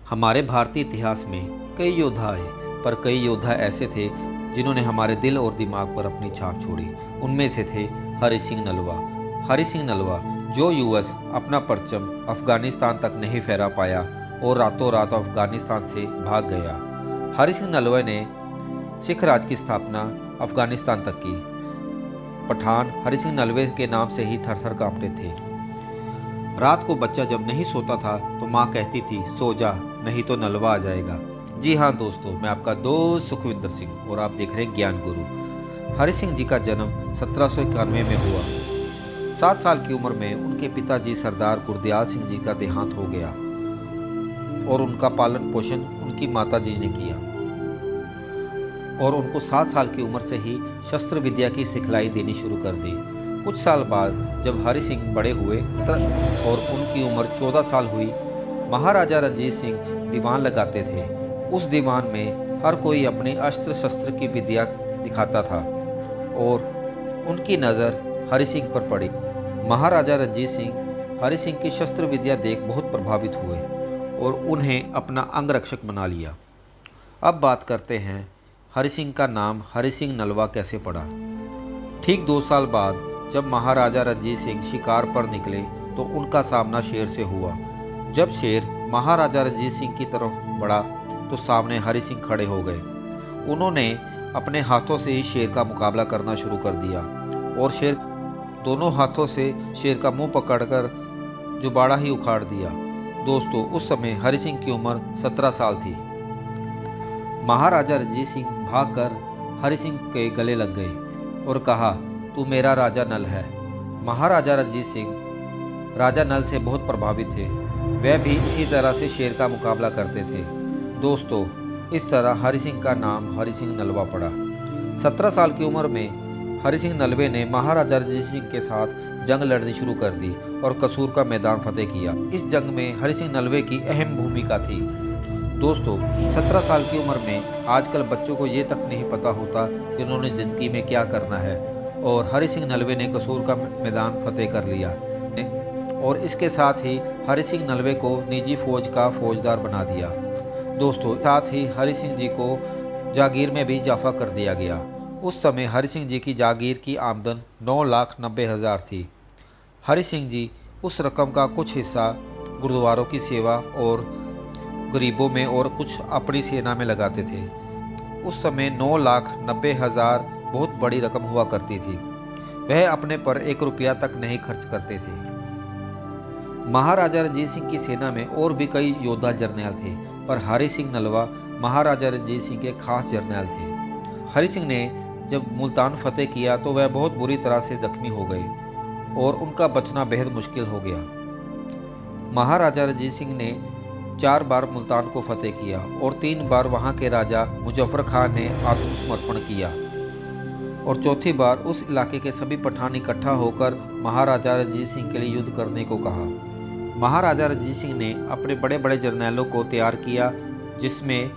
हमारे भारतीय इतिहास में कई योद्धा आए, पर कई योद्धा ऐसे थे जिन्होंने हमारे दिल और दिमाग पर अपनी छाप छोड़ी। उनमें से थे हरि सिंह नलवा। हरि सिंह नलवा, जो यूएस अपना परचम अफगानिस्तान तक नहीं फहरा पाया और रातों रात अफगानिस्तान से भाग गया। हरि सिंह नलवा ने सिख राज की स्थापना अफगानिस्तान तक की। पठान हरि सिंह नलवे के नाम से ही थर थर कांपते थे। रात को बच्चा जब नहीं सोता था तो माँ कहती थी, सो जा, नहीं तो नलवा आ जाएगा। जी हाँ दोस्तों, मैं आपका दोस्त सुखविंदर सिंह और आप देख रहे हैं ज्ञान गुरु। हरि सिंह जी का जन्म 1791 में हुआ। 7 साल की उम्र में उनके पिताजी सरदार गुरदयाल सिंह जी का देहांत हो गया और उनका पालन पोषण उनकी माता जी ने किया और उनको 7 साल की उम्र से ही शस्त्र विद्या की सिखलाई देनी शुरू कर दी। कुछ साल बाद जब हरि सिंह बड़े हुए और उनकी उम्र 14 साल हुई, महाराजा रणजीत सिंह दीवान लगाते थे। उस दीवान में हर कोई अपनी अस्त्र शस्त्र की विद्या दिखाता था और उनकी नज़र हरि सिंह पर पड़ी। महाराजा रणजीत सिंह हरि सिंह की शस्त्र विद्या देख बहुत प्रभावित हुए और उन्हें अपना अंगरक्षक बना लिया। अब बात करते हैं हरि सिंह का नाम हरि सिंह नलवा कैसे पड़ा। ठीक 2 साल बाद जब महाराजा रणजीत सिंह शिकार पर निकले तो उनका सामना शेर से हुआ। जब शेर महाराजा रणजीत सिंह की तरफ बढ़ा तो सामने हरि सिंह खड़े हो गए। उन्होंने अपने हाथों से ही शेर का मुकाबला करना शुरू कर दिया और शेर दोनों हाथों से शेर का मुंह पकड़कर जुबाड़ा ही उखाड़ दिया। दोस्तों, उस समय हरि सिंह की उम्र 17 साल थी। महाराजा रणजीत सिंह भागकर हरि सिंह के गले लग गए और कहा, तू मेरा राजा नल है। महाराजा रणजीत सिंह राजा नल से बहुत प्रभावित थे। वह भी इसी तरह से शेर का मुकाबला करते थे। दोस्तों, इस तरह हरि सिंह का नाम हरि सिंह नलवा पड़ा। 17 साल की उम्र में हरि सिंह नलवे ने महाराजा रणजीत सिंह के साथ जंग लड़नी शुरू कर दी और कसूर का मैदान फतेह किया। इस जंग में हरि सिंह नलवे की अहम भूमिका थी। दोस्तों, 17 साल की उम्र में आजकल बच्चों को ये तक नहीं पता होता कि उन्होंने ज़िंदगी में क्या करना है, और हरि सिंह नलवे ने कसूर का मैदान फतेह कर लिया और इसके साथ ही हरि सिंह नलवे को निजी फौज का फौजदार बना दिया। दोस्तों, साथ ही हरि सिंह जी को जागीर में भी इजाफा कर दिया गया। उस समय हरि सिंह जी की जागीर की आमदन 9,90,000 थी। हरि सिंह जी उस रकम का कुछ हिस्सा गुरुद्वारों की सेवा और गरीबों में और कुछ अपनी सेना में लगाते थे। उस समय 9,90,000 बहुत बड़ी रकम हुआ करती थी। वह अपने पर 1 रुपया तक नहीं खर्च करते थे। महाराजा रणजीत सिंह की सेना में और भी कई योद्धा जर्नैल थे, पर हरि सिंह नलवा महाराजा रणजीत सिंह के खास जर्नैल थे। हरि सिंह ने जब मुल्तान फतेह किया तो वह बहुत बुरी तरह से जख्मी हो गए और उनका बचना बेहद मुश्किल हो गया। महाराजा रणजीत सिंह ने 4 बार मुल्तान को फतेह किया और 3 बार वहाँ के राजा मुजफ्फर खान ने आत्मसमर्पण किया और चौथी बार उस इलाके के सभी पठान इकट्ठा होकर महाराजा रणजीत सिंह के लिए युद्ध करने को कहा। महाराजा रणजीत सिंह ने अपने बड़े बड़े जर्नैलों को तैयार किया, जिसमें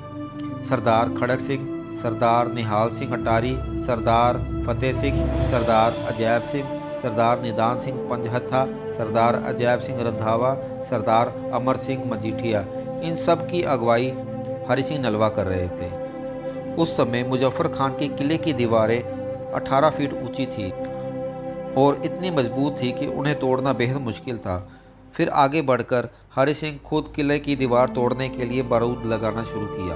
सरदार खड़क सिंह, सरदार निहाल सिंह अटारी, सरदार फतेह सिंह, सरदार अजैब सिंह, सरदार निदान सिंह पंजहत्था, सरदार अजैब सिंह रंधावा, सरदार अमर सिंह मजीठिया, इन सब की अगुवाई हरि सिंह नलवा कर रहे थे। उस समय मुजफ्फर खान के किले की दीवारें 18 फीट ऊंची थी और इतनी मजबूत थी कि उन्हें तोड़ना बेहद मुश्किल था। फिर आगे बढ़कर हरि सिंह खुद किले की दीवार तोड़ने के लिए बारूद लगाना शुरू किया।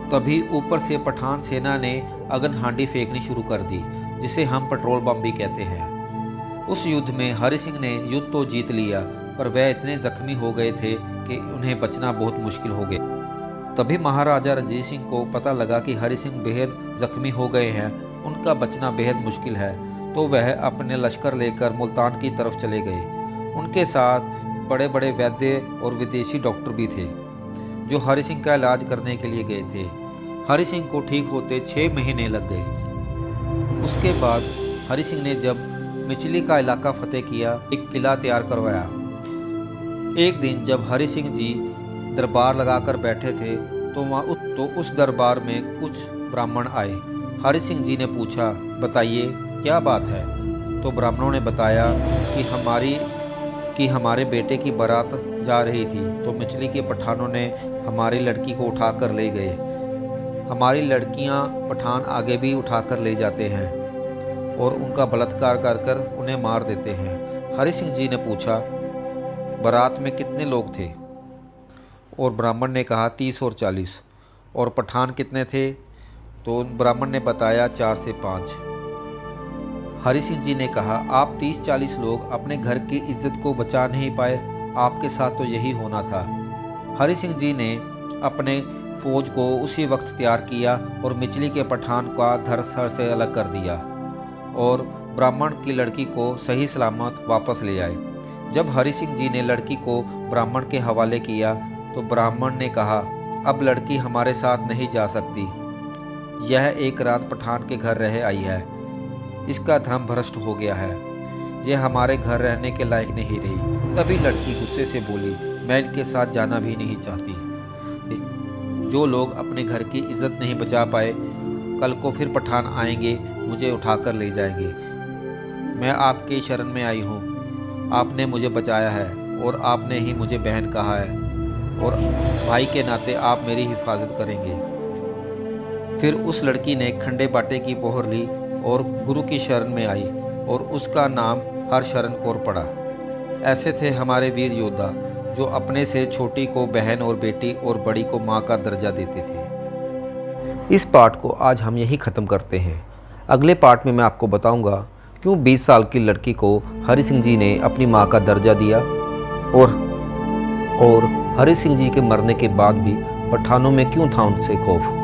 तभी ऊपर से पठान सेना ने अगन हांडी फेंकनी शुरू कर दी, जिसे हम पेट्रोल बम भी कहते हैं। उस युद्ध में हरि सिंह ने युद्ध तो जीत लिया, पर वह इतने जख्मी हो गए थे कि उन्हें बचना बहुत मुश्किल हो गया। तभी महाराजा रणजीत सिंह को पता लगा कि हरि सिंह बेहद जख्मी हो गए हैं, उनका बचना बेहद मुश्किल है, तो वह अपने लश्कर लेकर मुल्तान की तरफ चले गए। उनके साथ बड़े बड़े वैद्य और विदेशी डॉक्टर भी थे जो हरि सिंह का इलाज करने के लिए गए थे। हरि सिंह को ठीक होते 6 महीने लग गए। उसके बाद हरि सिंह ने जब मिचली का इलाका फतेह किया, एक किला तैयार करवाया। एक दिन जब हरि सिंह जी दरबार लगाकर बैठे थे तो उस दरबार में कुछ ब्राह्मण आए। हरि सिंह जी ने पूछा, बताइए क्या बात है? तो ब्राह्मणों ने बताया कि हमारी कि हमारे बेटे की बारात जा रही थी तो मिचली के पठानों ने हमारी लड़की को उठाकर ले गए। हमारी लड़कियां पठान आगे भी उठाकर ले जाते हैं और उनका बलात्कार कर कर उन्हें मार देते हैं। हरि सिंह जी ने पूछा, बारात में कितने लोग थे? और ब्राह्मण ने कहा 30 और 40। और पठान कितने थे? तो ब्राह्मण ने बताया 4 से 5। हरि सिंह जी ने कहा, आप 30-40 लोग अपने घर की इज्जत को बचा नहीं पाए, आपके साथ तो यही होना था। हरि सिंह जी ने अपने फौज को उसी वक्त तैयार किया और मिचली के पठान का धड़ से अलग कर दिया और ब्राह्मण की लड़की को सही सलामत वापस ले आए। जब हरि सिंह जी ने लड़की को ब्राह्मण के हवाले किया तो ब्राह्मण ने कहा, अब लड़की हमारे साथ नहीं जा सकती, यह एक रात पठान के घर रह आई है, इसका धर्म भ्रष्ट हो गया है, यह हमारे घर रहने के लायक नहीं रही। तभी लड़की गुस्से से बोली, मैं इनके साथ जाना भी नहीं चाहती। जो लोग अपने घर की इज्जत नहीं बचा पाए, कल को फिर पठान आएंगे, मुझे उठाकर ले जाएंगे। मैं आपके शरण में आई हूँ, आपने मुझे बचाया है और आपने ही मुझे बहन कहा है और भाई के नाते आप मेरी हिफाजत करेंगे। फिर उस लड़की ने खंडे बाटे की पोहर ली और गुरु की शरण में आई और उसका नाम हरशरण कौर पड़ा। ऐसे थे हमारे वीर योद्धा जो अपने से छोटी को बहन और बेटी और बड़ी को माँ का दर्जा देते थे। इस पार्ट को आज हम यही ख़त्म करते हैं। अगले पार्ट में मैं आपको बताऊंगा क्यों 20 साल की लड़की को हरि सिंह जी ने अपनी माँ का दर्जा दिया और हरि सिंह जी के मरने के बाद भी पठानों में क्यों था उनसे खौफ।